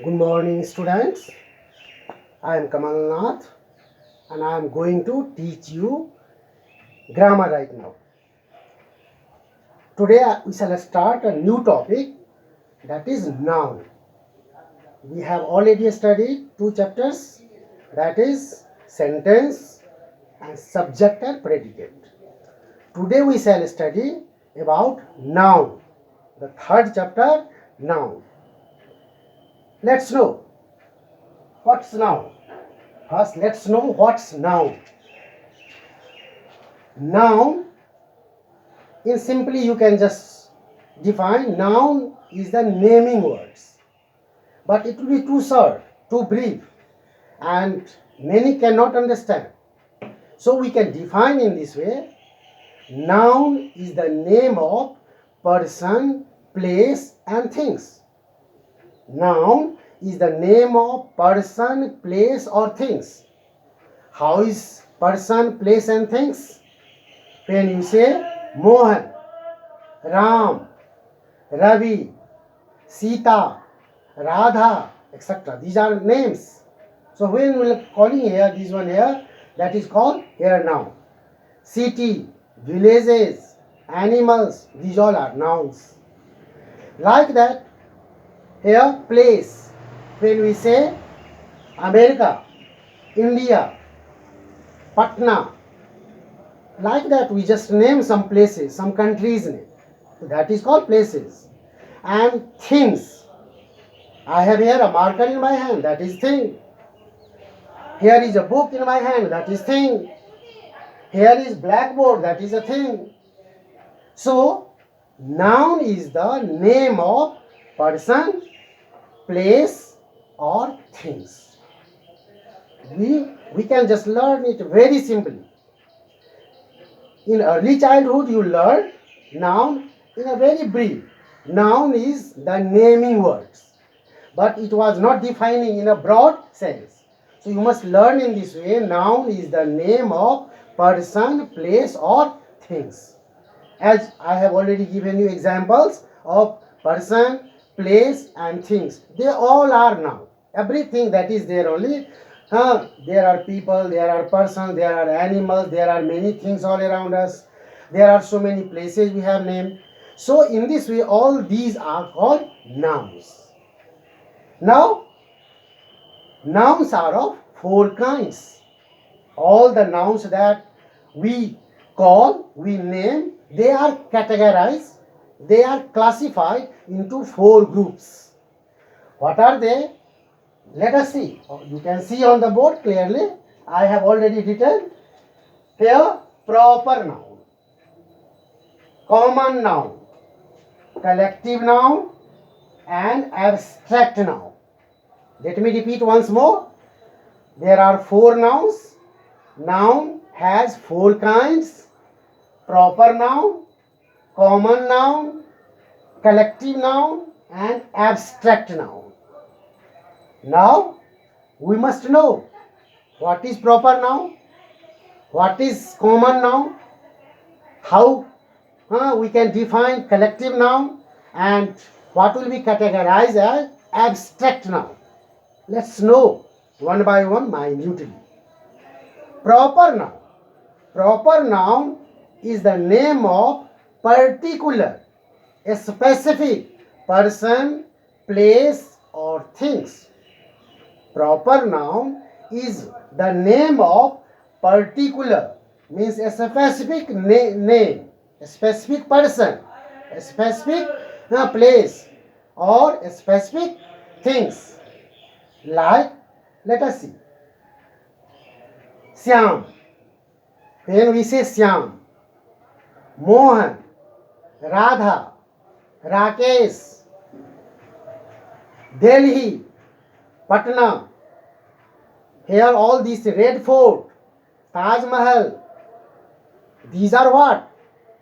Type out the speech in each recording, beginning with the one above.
Good morning, students. I am Kamal Nath and I am going to teach you grammar right now. Today we shall start a new topic, that is noun. We have already studied two chapters, that is sentence and subject and predicate. Today we shall study about noun, the third chapter, noun. Let's know what's noun. First, let's know what's noun. Noun, in simply you can just define noun is the naming words, but it will be too short, too brief, and many cannot understand. So we can define in this way: noun is the name of person, place, and things. Noun is the name of person, place, or things. How is person, place, and things? When you say Mohan, Ram, Ravi, Sita, Radha, etc. These are names. So when we are calling here, this one here, that is called here noun. City, villages, animals, these all are nouns. Like that, here place. When we say America, India, Patna, like that we just name some places, some countries name. So that is called places. And things. I have here a marker in my hand, that is thing. Here is a book in my hand, that is thing. Here is blackboard, that is a thing. So, noun is the name of person, place, or things. We can just learn it very simply. In early childhood, you learn noun in a very brief. Noun is the naming words, but it was not defining in a broad sense. So you must learn in this way. Noun is the name of person, place, or things. As I have already given you examples of person, place, and things. They all are noun. Everything that is there only. There are people, there are persons, there are animals, there are many things all around us. There are so many places we have named. So in this way, all these are called nouns. Now, nouns are of four kinds. All the nouns that we call, we name, they are categorized, they are classified into four groups. What are they? Let us see. You can see on the board clearly. I have already written here: proper noun, common noun, collective noun, and abstract noun. Let me repeat once more. There are four nouns. Noun has four kinds: proper noun, common noun, collective noun, and abstract noun. Now we must know what is proper noun, what is common noun, how we can define collective noun, and what will be categorized as abstract noun. Let's know one by one minutely. Proper noun. Proper noun is the name of particular, a specific person, place, or things. Proper noun is the name of particular, means a specific name, a specific person, a specific place, or a specific things. Like, let us see, Syam. When we say Syam, Mohan, Radha, Rakesh, Delhi, Patna, here all these Red Fort, Taj Mahal, these are what?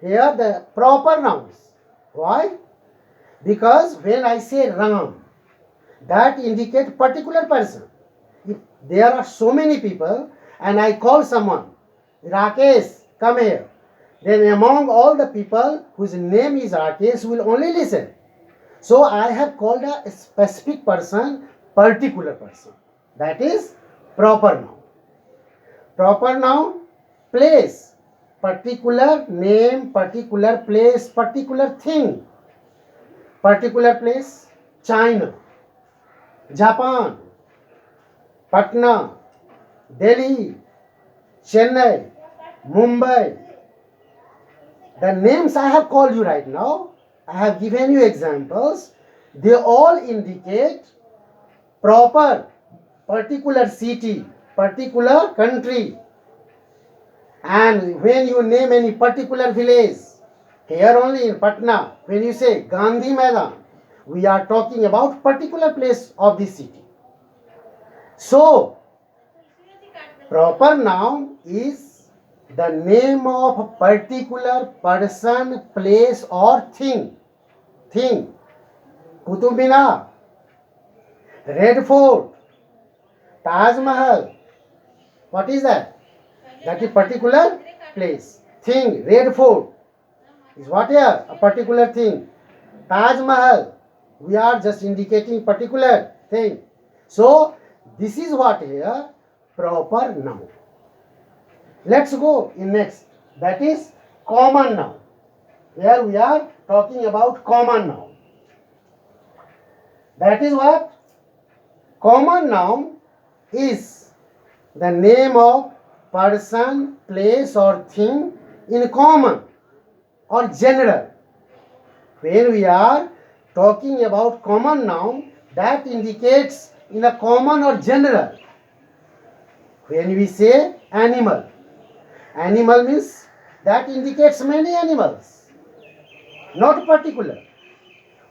Here the proper nouns. Why? Because when I say Ram, that indicates particular person. If there are so many people and I call someone, Rakesh, come here, then among all the people whose name is Rakesh will only listen. So I have called a specific person, particular person. That is proper noun. Proper noun, place, particular name, particular place, particular thing. Particular place, China, Japan, Patna, Delhi, Chennai, Mumbai. The names I have called you right now, I have given you examples. They all indicate proper, particular city, particular country. And when you name any particular village, here only in Patna, when you say Gandhi Maidan, we are talking about particular place of the city. So, proper noun is the name of a particular person, place or thing. Thing. Qutub Minar, Red Fort, Taj Mahal. What is that? That is particular place. Thing. Red Fort is what here? A particular thing. Taj Mahal. We are just indicating particular thing. So, this is what here? Proper noun. Let's go in next. That is common noun. Here we are talking about common noun. That is what? Common noun is the name of person, place or thing in common or general. When we are talking about common noun, that indicates in a common or general. When we say animal, animal means that indicates many animals, not particular.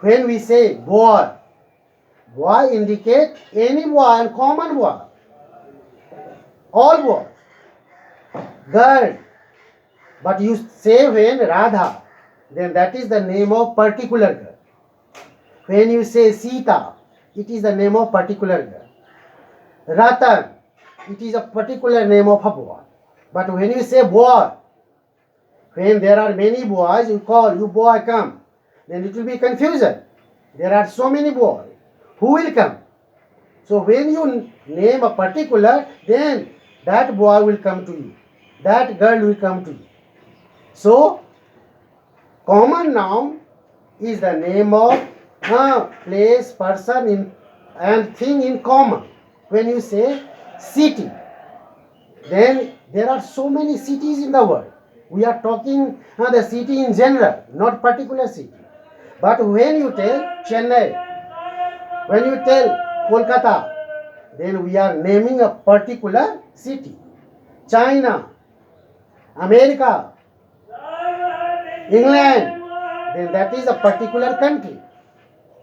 When we say boy, boy indicate any boy and common boy, all boys. Girl, but you say when Radha, then that is the name of particular girl. When you say Sita, it is the name of particular girl. Ratan, it is a particular name of a boy. But when you say boy, when there are many boys, you call, you boy come, then it will be confusion. There are so many boys. Who will come? So when you name a particular, then that boy will come to you. That girl will come to you. So, common noun is the name of a place, person in, and thing in common. When you say city, then there are so many cities in the world. We are talking the city in general, not particular city. But when you tell Chennai, when you tell Kolkata, then we are naming a particular city. China, America, England, then that is a particular country.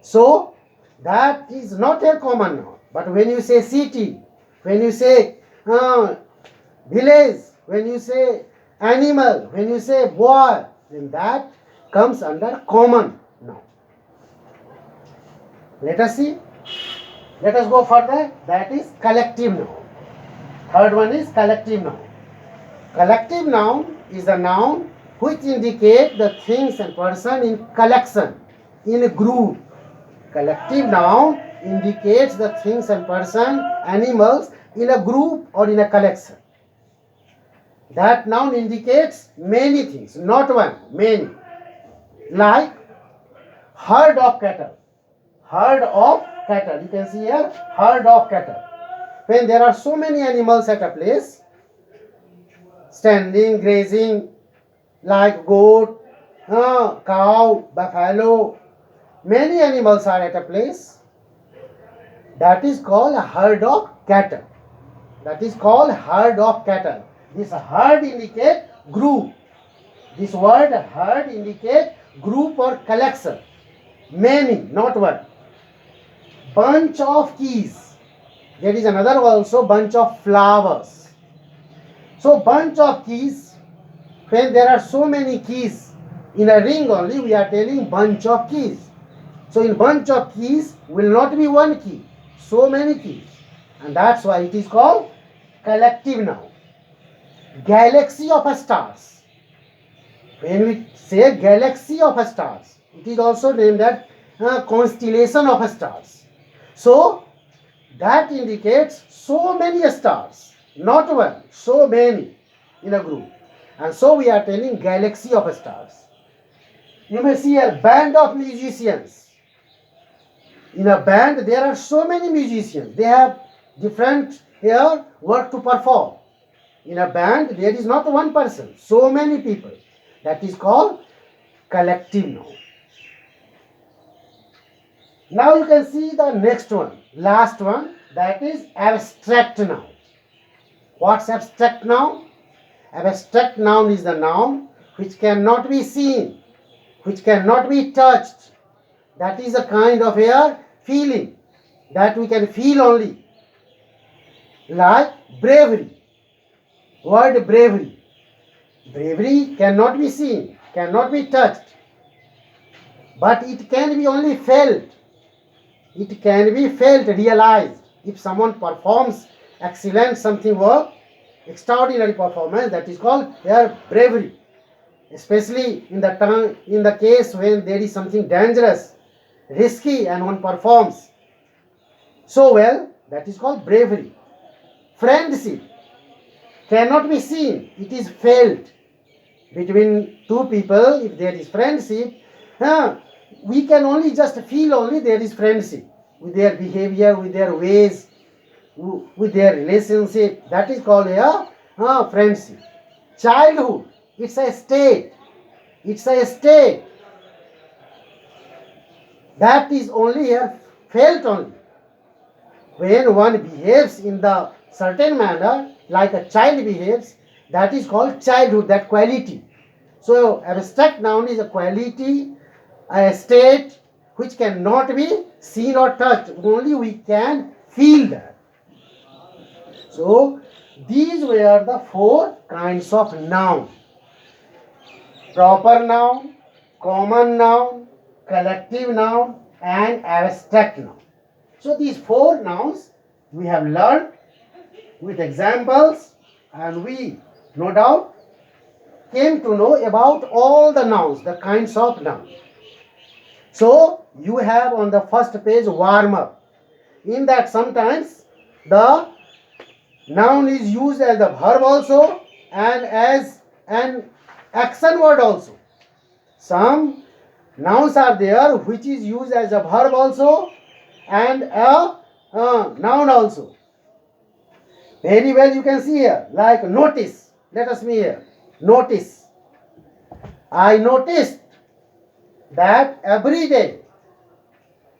So, that is not a common noun. But when you say city, when you say village, when you say animal, when you say boy, then that comes under common noun. Let us see. Let us go further. That is collective noun. Third one is collective noun. Collective noun is a noun which indicate the things and person in collection, in a group. Collective noun indicates the things and person, animals in a group or in a collection. That noun indicates many things, not one, many. Like herd of cattle. Herd of cattle. You can see here, herd of cattle. When there are so many animals at a place, standing, grazing, like goat, cow, buffalo, many animals are at a place. That is called a herd of cattle. That is called herd of cattle. This herd indicate group. This word herd indicate group or collection. Many, not one. Bunch of keys. There is another also bunch of flowers. So bunch of keys, when there are so many keys in a ring only, we are telling bunch of keys. So in bunch of keys will not be one key, so many keys. And that's why it is called collective noun. Galaxy of stars. When we say galaxy of stars, it is also named that constellation of stars. So that indicates so many stars, not one, so many in a group. And so we are telling galaxy of stars. You may see a band of musicians. In a band, there are so many musicians. They have different here work to perform. In a band, there is not one person, so many people. That is called collective noun. Now you can see the next one, last one, that is abstract noun. What's abstract noun? Abstract noun is the noun which cannot be seen, which cannot be touched. That is a kind of a feeling that we can feel only. Like bravery. Word bravery. Bravery cannot be seen, cannot be touched, but it can be only felt. It can be felt, realized. If someone performs excellent something work, extraordinary performance, that is called their bravery. Especially in the case when there is something dangerous, risky, and one performs so well, that is called bravery. Friendship cannot be seen, it is felt. Between two people, if there is friendship, we can only just feel only there is friendship with their behavior, with their ways, with their relationship. That is called a friendship. Childhood, it's a state. It's a state that is only felt only. When one behaves in the certain manner, like a child behaves, that is called childhood, that quality. So abstract noun is a quality, a state which cannot be seen or touched. Only we can feel that. So these were the four kinds of noun: proper noun, common noun, collective noun, and abstract noun. So these four nouns we have learned with examples, and we no doubt came to know about all the nouns, the kinds of nouns. So you have on the first page warm up. In that sometimes the noun is used as a verb also and as an action word also. Some nouns are there which is used as a verb also and a noun also. Very well, you can see here, like notice. Let us see here. Notice. I noticed that every day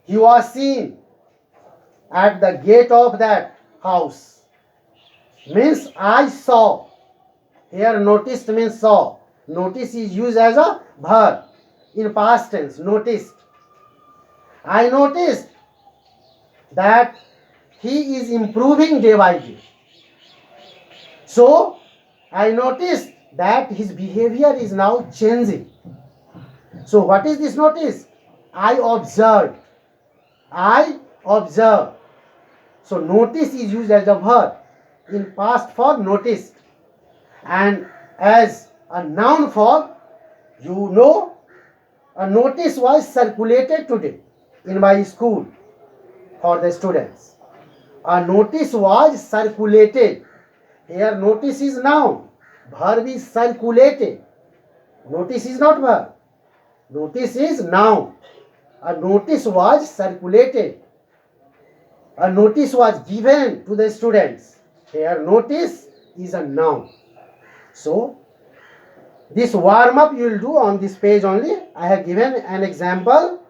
he was seen at the gate of that house. Means I saw. Here noticed means saw. Notice is used as a verb in past tense. Noticed. I noticed that he is improving day by day. So I noticed that his behavior is now changing. So what is this notice? I observed. I observed. So notice is used as a verb in past form, noticed. And as a noun form, you know, a notice was circulated today in my school for the students. A notice was circulated. Here notice is noun. Verb is circulated. Notice is not verb. Notice is noun. A notice was circulated. A notice was given to the students. Here notice is a noun. So this warm up you will do on this page only. I have given an example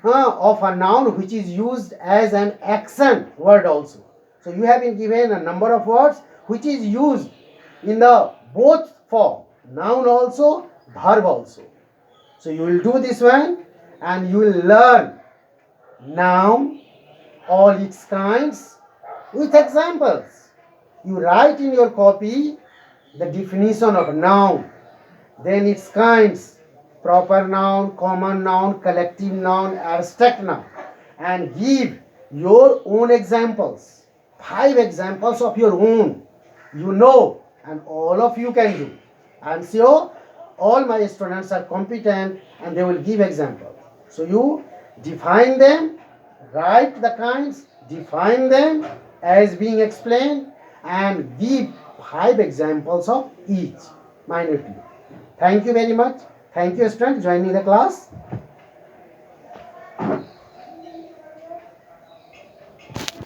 of a noun which is used as an action word also. So you have been given a number of words which is used in the both form, noun also, verb also. So you will do this one and you will learn noun, all its kinds with examples. You write in your copy the definition of noun, then its kinds, proper noun, common noun, collective noun, abstract noun, and give your own examples, 5 examples of your own, you know, and all of you can do. I am sure all my students are competent and they will give examples. So you define them, write the kinds, define them as being explained, and give 5 examples of each minutely. Thank you very much. Thank you, students, joining the class.